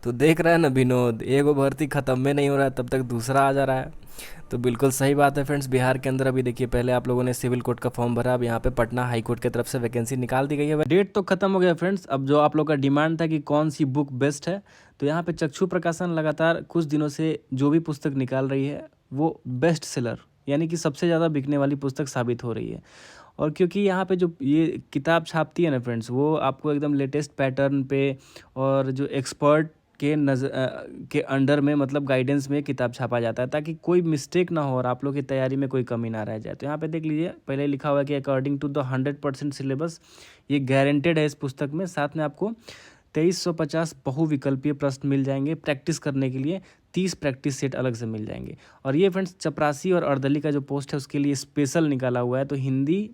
तो देख रहा है ना विनोद, एगो भर्ती खत्म में नहीं हो रहा है तब तक दूसरा आ जा रहा है। तो बिल्कुल सही बात है फ्रेंड्स। बिहार के अंदर अभी देखिए, पहले आप लोगों ने सिविल कोर्ट का फॉर्म भरा, अब यहाँ पे पटना हाई कोर्ट की तरफ से वैकेंसी निकाल दी गई है। डेट तो खत्म हो गया फ्रेंड्स। अब जो आप लोग का डिमांड था कि कौन सी बुक बेस्ट है, तो यहाँ पे चक्षु प्रकाशन लगातार कुछ दिनों से जो भी पुस्तक निकाल रही है वो बेस्ट सेलर यानी कि सबसे ज़्यादा बिकने वाली पुस्तक साबित हो रही है। और क्योंकि यहाँ पे जो ये किताब छापती है ना फ्रेंड्स, वो आपको एकदम लेटेस्ट पैटर्न पे और जो एक्सपर्ट के अंडर में, मतलब गाइडेंस में किताब छापा जाता है, ताकि कोई मिस्टेक ना हो और आप लोग की तैयारी में कोई कमी ना रह जाए। तो यहाँ पे देख लीजिए, पहले लिखा हुआ है कि अकॉर्डिंग टू द 100% सिलेबस, ये गारंटेड है इस पुस्तक में। साथ में आपको 2350 बहुविकल्पीय प्रश्न मिल जाएंगे प्रैक्टिस करने के लिए। 30 प्रैक्टिस सेट अलग से मिल जाएंगे। और ये फ्रेंड्स चपरासी और अर्दली का जो पोस्ट है उसके लिए स्पेशल निकाला हुआ है। तो हिंदी,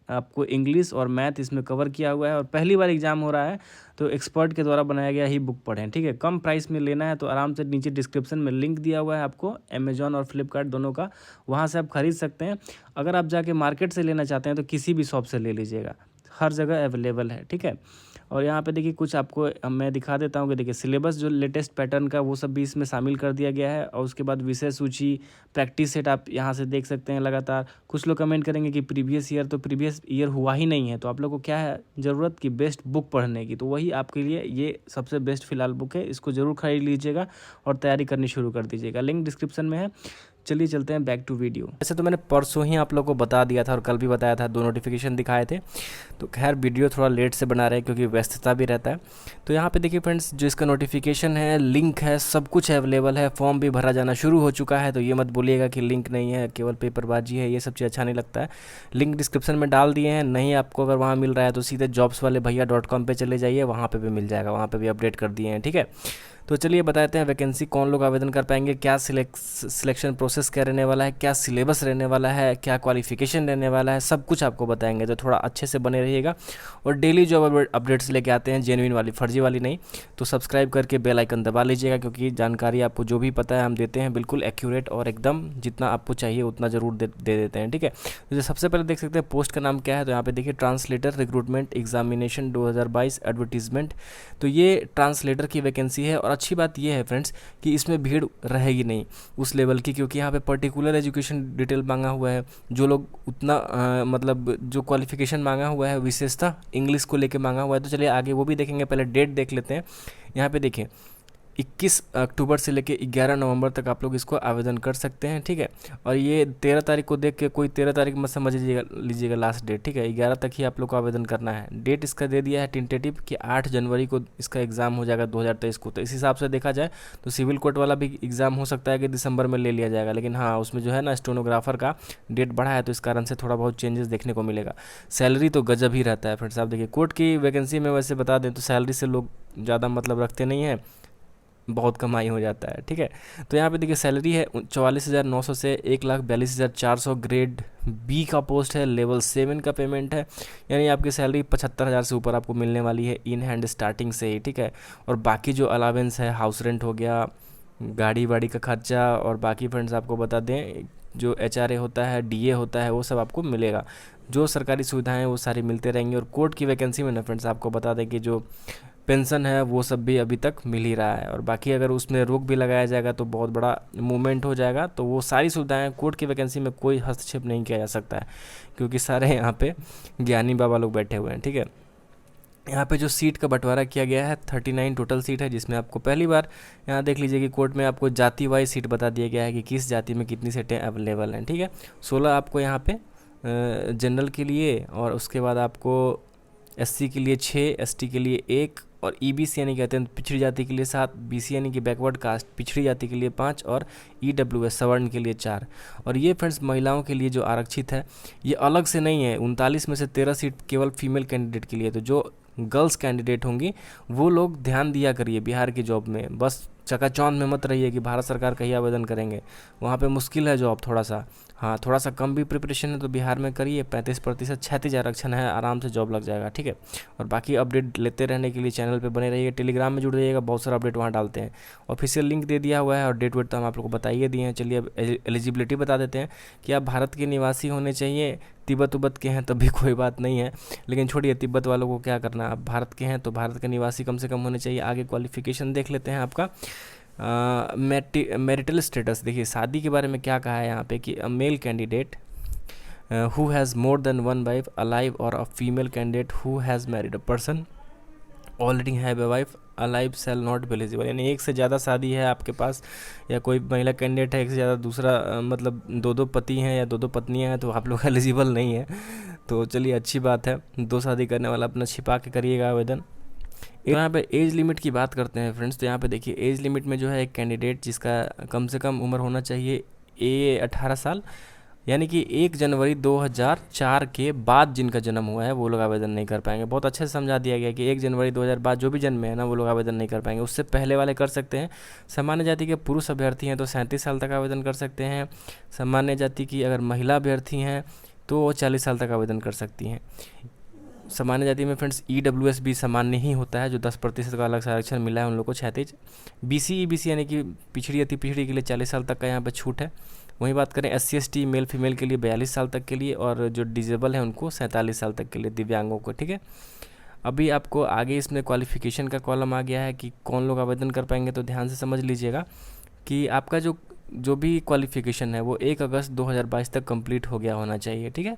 आपको इंग्लिश और मैथ इसमें कवर किया हुआ है, और पहली बार एग्जाम हो रहा है तो एक्सपर्ट के द्वारा बनाया गया ही बुक पढ़ें। ठीक है, कम प्राइस में लेना है तो आराम से नीचे डिस्क्रिप्शन में लिंक दिया हुआ है आपको, अमेजॉन और फ्लिपकार्ट दोनों का, वहाँ से आप खरीद सकते हैं। अगर आप जाके मार्केट से लेना चाहते हैं तो किसी भी शॉप से ले लीजिएगा, हर जगह अवेलेबल है। ठीक है, और यहाँ पे देखिए कुछ आपको मैं दिखा देता हूँ कि देखिए सिलेबस जो लेटेस्ट पैटर्न का वो सब भी इसमें शामिल कर दिया गया है। और उसके बाद विषय सूची, प्रैक्टिस सेट आप यहाँ से देख सकते हैं लगातार। कुछ लोग कमेंट करेंगे कि प्रीवियस ईयर, तो प्रीवियस ईयर हुआ ही नहीं है, तो आप लोग को क्या है ज़रूरत की बेस्ट बुक पढ़ने की, तो वही आपके लिए ये सबसे बेस्ट फिलहाल बुक है। इसको ज़रूर खरीद लीजिएगा और तैयारी करनी शुरू कर दीजिएगा, लिंक डिस्क्रिप्शन में है। चलिए चलते हैं बैक टू वीडियो। वैसे तो मैंने परसों ही आप लोगों को बता दिया था और कल भी बताया था, 2 नोटिफिकेशन दिखाए थे। तो खैर वीडियो थोड़ा लेट से बना रहे हैं क्योंकि व्यस्तता भी रहता है। तो यहाँ पे देखिए फ्रेंड्स, जो इसका नोटिफिकेशन है, लिंक है, सब कुछ अवेलेबल है। फॉर्म भी भरा जाना शुरू हो चुका है, तो ये मत बोलिएगा कि लिंक नहीं है, केवल पेपरबाजी है, ये सब चीज़ अच्छा नहीं लगता है। लिंक डिस्क्रिप्शन में डाल दिए हैं। नहीं आपको अगर वहाँ मिल रहा है तो सीधे jobswalebhaiya.com पे चले जाइए, वहाँ पे भी मिल जाएगा, वहाँ पे भी अपडेट कर दिए हैं। ठीक है, तो चलिए बताते हैं वैकेंसी कौन लोग आवेदन कर पाएंगे, क्या सिलेक्शन प्रोसेस क्या रहने वाला है, क्या सिलेबस रहने वाला है, क्या क्वालिफिकेशन रहने वाला है, सब कुछ आपको बताएंगे। तो थोड़ा अच्छे से बने रहिएगा। और डेली जॉब अपडेट्स लेके आते हैं, जेन्युइन वाली, फर्जी वाली नहीं। तो सब्सक्राइब करके बेल आइकन दबा लीजिएगा, क्योंकि जानकारी आपको जो भी पता है हम देते हैं बिल्कुल एक्यूरेट, और एकदम जितना आपको चाहिए उतना ज़रूर दे देते हैं। ठीक है, तो सबसे पहले देख सकते हैं पोस्ट का नाम क्या है। तो यहाँ पे देखिए, ट्रांसलेटर रिक्रूटमेंट एग्जामिनेशन 2022 एडवर्टीजमेंट। तो ये ट्रांसलेटर की वैकेंसी है। और अच्छी बात ये है फ्रेंड्स कि इसमें भीड़ रहेगी नहीं उस लेवल की, क्योंकि यहाँ पे पर्टिकुलर एजुकेशन डिटेल मांगा हुआ है। जो लोग उतना मतलब जो क्वालिफिकेशन मांगा हुआ है, विशेषता इंग्लिश को लेके मांगा हुआ है। तो चलिए आगे वो भी देखेंगे, पहले डेट देख लेते हैं। यहाँ पे देखिए 21 अक्टूबर से लेके 11 नवंबर तक आप लोग इसको आवेदन कर सकते हैं। ठीक है, और ये 13 तारीख को देख के कोई 13 तारीख मत समझ लीजिएगा लास्ट डेट। ठीक है, 11 तक ही आप लोग को आवेदन करना है। डेट इसका दे दिया है टेंटेटिव कि 8 जनवरी को इसका एग्ज़ाम हो जाएगा 2023 को। तो इस हिसाब से देखा जाए तो सिविल कोर्ट वाला भी एग्ज़ाम हो सकता है कि दिसंबर में ले लिया जाएगा, लेकिन हाँ उसमें जो है ना स्टेनोग्राफर का डेट बढ़ा है, तो इस कारण से थोड़ा बहुत चेंजेस देखने को मिलेगा। सैलरी तो गजब ही रहता है फ्रेंड्स। आप देखिए कोर्ट की वैकेंसी में वैसे बता दें तो सैलरी से लोग ज़्यादा मतलब रखते नहीं हैं, बहुत कमाई हो जाता है। ठीक है, तो यहाँ पे देखिए सैलरी है 44,900 से 1,42,400। ग्रेड बी का पोस्ट है, लेवल 7 का पेमेंट है, यानी आपकी सैलरी 75,000 से ऊपर आपको मिलने वाली है इन हैंड स्टार्टिंग से ही। ठीक है, और बाकी जो अलावेंस है, हाउस रेंट हो गया, गाड़ी वाड़ी का खर्चा, और बाकी फ्रेंड्स आपको बता दें जो HRA होता है, DA होता है, वो सब आपको मिलेगा। जो सरकारी सुविधाएं वो सारी मिलते रहेंगी। और कोर्ट की वैकेंसी में ना फ्रेंड्स आपको बता दें कि जो पेंशन है वो सब भी अभी तक मिल ही रहा है। और बाकी अगर उसमें रोक भी लगाया जाएगा तो बहुत बड़ा मूवमेंट हो जाएगा। तो वो सारी सुविधाएं कोर्ट की वैकेंसी में कोई हस्तक्षेप नहीं किया जा सकता है, क्योंकि सारे यहाँ पे ज्ञानी बाबा लोग बैठे हुए हैं। ठीक है, यहाँ पे जो सीट का बंटवारा किया गया है 39 टोटल सीट है, जिसमें आपको पहली बार यहाँ देख लीजिए कि कोर्ट में आपको जाति वाइज सीट बता दिया गया है कि किस जाति में कितनी सीटें अवेलेबल हैं। ठीक है, 16 आपको यहाँ पे जनरल के लिए, और उसके बाद आपको SC के लिए 6, ST के लिए 1, और EBC यानी कहते हैं पिछड़ी जाति के लिए 7, BC यानी कि बैकवर्ड कास्ट पिछड़ी जाति के लिए 5, और EWS सवर्ण के लिए 4। और ये फ्रेंड्स महिलाओं के लिए जो आरक्षित है ये अलग से नहीं है। 39 में से 13 सीट केवल फीमेल कैंडिडेट के लिए। तो जो गर्ल्स कैंडिडेट होंगी वो लोग ध्यान दिया करिए बिहार की जॉब में, बस चकाचौंध में मत रहिए कि भारत सरकार कहीं आवेदन करेंगे, वहाँ पे मुश्किल है जॉब थोड़ा सा। हाँ, थोड़ा सा कम भी प्रिपरेशन है तो बिहार में करिए, 35% क्षैतिज आरक्षण है, आराम से जॉब लग जाएगा, ठीक है। और बाकी अपडेट लेते रहने के लिए चैनल पे बने रहिए, टेलीग्राम में जुड़ रहिएगा, बहुत सारा अपडेट वहाँ डालते हैं। ऑफिशियल लिंक दे दिया हुआ है और डेट वेट तो हम आप लोग को बताइए दिए हैं। चलिए अब एलिजिबिलिटी बता देते हैं कि आप भारत के निवासी होने चाहिए, तिब्बत उब्बत के हैं तब भी कोई बात नहीं है, लेकिन छोड़िए तिब्बत वालों को क्या करना, आप भारत के हैं तो भारत के निवासी कम से कम होने चाहिए। आगे क्वालिफिकेशन देख लेते हैं आपका। मैरिटल स्टेटस देखिए, शादी के बारे में क्या कहा है यहाँ पे कि a male candidate who has more than one wife alive or a female candidate who has married a person already have a wife alive shall not be eligible। यानी एक से ज़्यादा शादी है आपके पास या कोई महिला कैंडिडेट है एक से ज़्यादा, दूसरा मतलब दो दो पति हैं या दो दो पत्नियां हैं तो आप लोग एलिजिबल नहीं है। तो चलिए अच्छी बात है, दो शादी करने वाला अपना छिपा के करिएगा आवेदन। यहाँ पे एज लिमिट की बात करते हैं फ्रेंड्स, तो यहाँ पे देखिए एज लिमिट में जो है एक कैंडिडेट जिसका कम से कम उम्र होना चाहिए 18 साल, यानी कि 1 जनवरी 2004 के बाद जिनका जन्म हुआ है वो लोग आवेदन नहीं कर पाएंगे। बहुत अच्छे से समझा दिया गया कि 1 जनवरी 2000 बाद जो भी जन्मे हैं ना वो लोग आवेदन नहीं कर पाएंगे, उससे पहले वाले कर सकते हैं। सामान्य जाति के पुरुष अभ्यर्थी हैं तो 37 साल तक आवेदन कर सकते हैं। सामान्य जाति की अगर महिला अभ्यर्थी हैं तो वो 40 साल तक आवेदन कर सकती हैं। सामान्य जाति में फ्रेंड्स EWS भी सामान्य ही होता है, जो 10% का अलग से आरक्षण मिला है उन लोग को 36। BC EBC यानी कि पिछड़ी अति पिछड़ी के लिए 40 साल तक का यहाँ पे छूट है। वहीं बात करें SC ST मेल फीमेल के लिए 42 साल तक के लिए, और जो डिजेबल है उनको 47 साल तक के लिए, दिव्यांगों को, ठीक है। अभी आपको आगे इसमें क्वालिफिकेशन का कॉलम आ गया है कि कौन लोग आवेदन कर पाएंगे, तो ध्यान से समझ लीजिएगा कि आपका जो भी क्वालिफिकेशन है वो 1 अगस्त 2022 तक कंप्लीट हो गया होना चाहिए, ठीक है।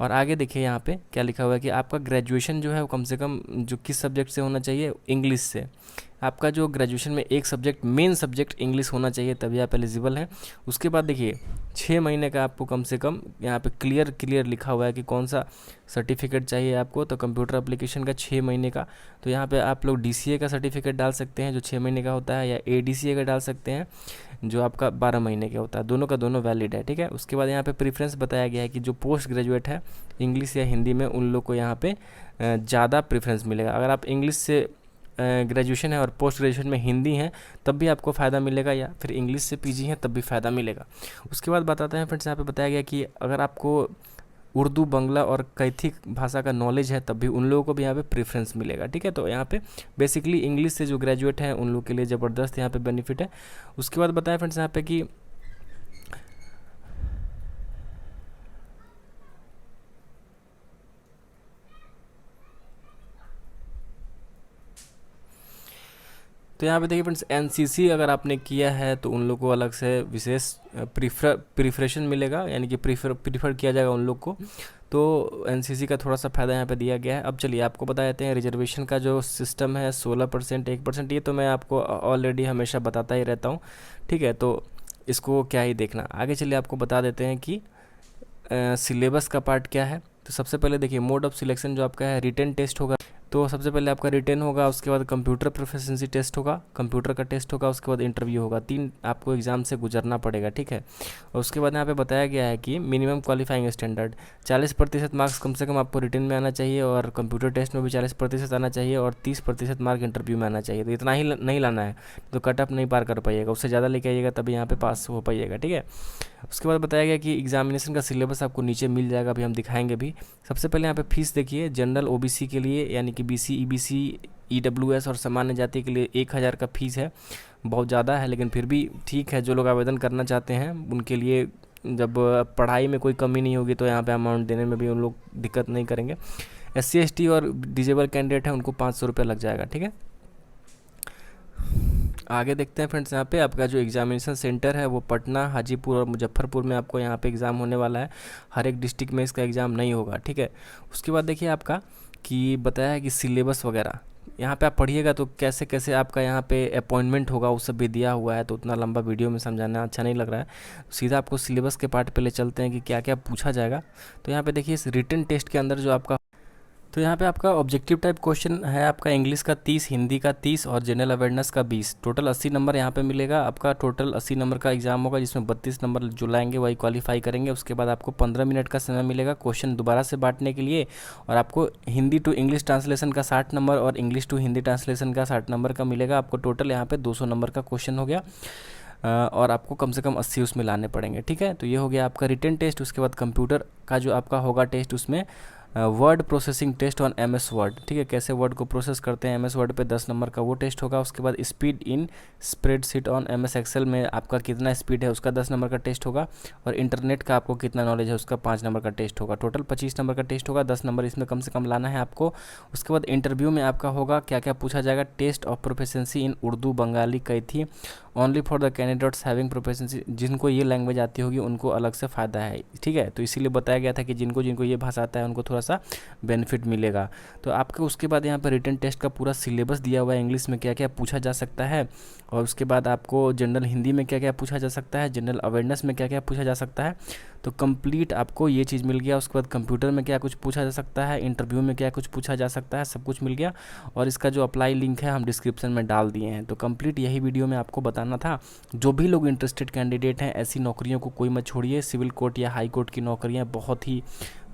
और आगे देखिए यहाँ पे क्या लिखा हुआ है कि आपका ग्रेजुएशन जो है वो कम से कम जो किस सब्जेक्ट से होना चाहिए, इंग्लिश से। आपका जो ग्रेजुएशन में एक सब्जेक्ट, मेन सब्जेक्ट इंग्लिश होना चाहिए, तभी आप एलिजिबल हैं। उसके बाद देखिए 6 महीने का आपको कम से कम यहाँ पे क्लियर लिखा हुआ है कि कौन सा सर्टिफिकेट चाहिए आपको, तो कंप्यूटर एप्लीकेशन का 6 महीने का, तो यहाँ पे आप लोग DCA का सर्टिफिकेट डाल सकते हैं जो 6 महीने का होता है, या ADCA का डाल सकते हैं जो आपका 12 महीने का होता है, दोनों का दोनों वैलिड है, ठीक है। उसके बाद यहाँ पे प्रेफरेंस बताया गया है कि जो पोस्ट ग्रेजुएट है इंग्लिश या हिंदी में, उन लोग को यहाँ पे ज़्यादा प्रेफरेंस मिलेगा। अगर आप इंग्लिश से ग्रेजुएशन है और पोस्ट ग्रेजुएशन में हिंदी है तब भी आपको फ़ायदा मिलेगा, या फिर इंग्लिश से PG है तब भी फ़ायदा मिलेगा। उसके बाद बताते हैं फ्रेंड्स, यहाँ पे बताया गया कि अगर आपको उर्दू, बंगला और कैथिक भाषा का नॉलेज है तब भी उन लोगों को भी यहाँ पे प्रेफरेंस मिलेगा, ठीक है। तो यहाँ पे बेसिकली इंग्लिश से जो ग्रेजुएट हैं उन लोग के लिए ज़बरदस्त यहाँ पे बेनिफिट है। उसके बाद बताया फ्रेंड्स यहाँ पे कि तो यहाँ पे देखिए फ्रेंड्स, NCC अगर आपने किया है तो उन लोग को अलग से विशेष प्रिफरेशन मिलेगा, यानी कि प्रीफर किया जाएगा उन लोग को। तो NCC का थोड़ा सा फ़ायदा यहाँ पे दिया गया है। अब चलिए आपको बता देते हैं रिजर्वेशन का जो सिस्टम है 16%, 1%, ये तो मैं आपको ऑलरेडी हमेशा बताता ही रहता हूँ, ठीक है। तो इसको क्या ही देखना। आगे चलिए आपको बता देते हैं कि सिलेबस का पार्ट क्या है। तो सबसे पहले देखिए मोड ऑफ सिलेक्शन जो आपका है, रिटन टेस्ट होगा। तो सबसे पहले आपका रिटन होगा, उसके बाद कंप्यूटर प्रोफिशिएंसी टेस्ट होगा, कंप्यूटर का टेस्ट होगा, उसके बाद इंटरव्यू होगा। 3 आपको एग्ज़ाम से गुजरना पड़ेगा, ठीक है। और उसके बाद यहाँ पे बताया गया है कि मिनिमम क्वालिफाइंग स्टैंडर्ड 40% मार्क्स कम से कम आपको रिटन में आना चाहिए, और कंप्यूटर टेस्ट में भी 40% आना चाहिए, और 30% मार्क इंटरव्यू में आना चाहिए। तो इतना ही नहीं लाना है तो कट ऑफ नहीं पार कर पाइएगा, उससे ज़्यादा लेके आइएगा तभी यहाँ पे पास हो पाइएगा, ठीक है। उसके बाद बताया गया कि एग्जामिनेशन का सिलेबस आपको नीचे मिल जाएगा, अभी हम दिखाएंगे भी। सबसे पहले यहाँ पे फीस देखिए, जनरल OBC के लिए यानी कि BC EBC EWS और सामान्य जाति के लिए 1000 का फीस है। बहुत ज़्यादा है लेकिन फिर भी ठीक है, जो लोग आवेदन करना चाहते हैं उनके लिए, जब पढ़ाई में कोई कमी नहीं होगी तो यहाँ पे अमाउंट देने में भी उन लोग दिक्कत नहीं करेंगे। SC ST और डिजेबल कैंडिडेट है उनको 500 रुपये लग जाएगा, ठीक है। आगे देखते हैं फ्रेंड्स, यहाँ पे आपका जो एग्जामिनेशन सेंटर है वो पटना, हाजीपुर और मुजफ्फरपुर में आपको यहाँ पे एग्ज़ाम होने वाला है। हर एक डिस्ट्रिक्ट में इसका एग्ज़ाम नहीं होगा, ठीक है। उसके बाद देखिए आपका कि बताया है कि सिलेबस वगैरह यहाँ पे आप पढ़िएगा तो कैसे कैसे आपका यहाँ पे अपॉइंटमेंट होगा वो सब भी दिया हुआ है, तो उतना लंबा वीडियो में समझाना अच्छा नहीं लग रहा है। सीधा आपको सिलेबस के पार्ट पे ले चलते हैं कि क्या क्या पूछा जाएगा। तो यहाँ पे देखिए इस रिटन टेस्ट के अंदर जो आपका तो यहाँ पे आपका ऑब्जेक्टिव टाइप क्वेश्चन है आपका इंग्लिश का 30, हिंदी का 30 और जनरल अवेयरनेस का 20। टोटल 80 नंबर यहाँ पे मिलेगा आपका। टोटल 80 नंबर का एग्जाम होगा जिसमें 32 नंबर जो लाएंगे वही क्वालिफाई करेंगे। उसके बाद आपको 15 मिनट का समय मिलेगा क्वेश्चन दोबारा से बांटने के लिए। और आपको हिंदी टू इंग्लिश ट्रांसलेशन का 60 नंबर और इंग्लिश टू हिंदी ट्रांसलेशन का 60 नंबर का मिलेगा आपको। टोटल यहाँ पे 200 नंबर का क्वेश्चन हो गया। और आपको कम से कम 80 उसमें लाने पड़ेंगे, ठीक है। तो ये हो गया आपका रिटन टेस्ट। उसके बाद कंप्यूटर का जो आपका होगा टेस्ट, उसमें word processing test on MS Word, ठीक है, कैसे वर्ड को प्रोसेस करते हैं एमएस वर्ड पे 10 नंबर का वो टेस्ट होगा। उसके बाद speed in spreadsheet on MS Excel में आपका कितना स्पीड है उसका 10 नंबर का टेस्ट होगा। और इंटरनेट का आपको कितना नॉलेज है उसका 5 नंबर का टेस्ट होगा। टोटल 25 नंबर का टेस्ट होगा, 10 नंबर इसमें कम से कम लाना है आपको। उसके बाद इंटरव्यू में आपका होगा क्या क्या पूछा जाएगा। Test of proficiency in Urdu Bengali Kaithi only for the candidates having proficiency, जिनको ये लैंग्वेज आती होगी उनको अलग से फ़ायदा है, ठीक है। तो इसीलिए बताया गया था कि जिनको जिनको ये भाषा आता है उनको थोड़ा सा बेनिफिट मिलेगा। तो आपको उसके बाद यहाँ पर रिटन टेस्ट का पूरा सिलेबस दिया हुआ है, इंग्लिश में क्या क्या पूछा जा सकता है, और उसके बाद आपको जनरल हिंदी में क्या क्या पूछा जा सकता है, जनरल अवेयरनेस में क्या क्या पूछा जा सकता है। तो कंप्लीट आपको ये चीज़ मिल गया। उसके बाद कंप्यूटर में क्या कुछ पूछा जा सकता है, इंटरव्यू में क्या कुछ पूछा जा सकता है, सब कुछ मिल गया। और इसका जो अप्लाई लिंक है हम डिस्क्रिप्शन में डाल दिए हैं। तो कंप्लीट यही वीडियो में आपको बताना था। जो भी लोग इंटरेस्टेड कैंडिडेट हैं, ऐसी नौकरियों को कोई मत छोड़िए। सिविल कोर्ट या हाई कोर्ट की नौकरियां बहुत ही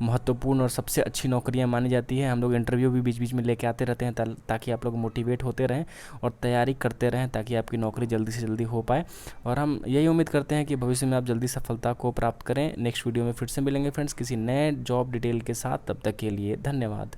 महत्वपूर्ण और सबसे अच्छी नौकरियां मानी जाती हैं। हम लोग इंटरव्यू भी बीच बीच में लेके आते रहते हैं ताकि आप लोग मोटिवेट होते रहें और तैयारी करते रहें, ताकि आपकी नौकरी जल्दी से जल्दी हो पाए। और हम यही उम्मीद करते हैं कि भविष्य में आप जल्दी सफलता को प्राप्त करें। नेक्स्ट वीडियो में फिर से मिलेंगे फ्रेंड्स किसी नए जॉब डिटेल के साथ। तब तक के लिए धन्यवाद।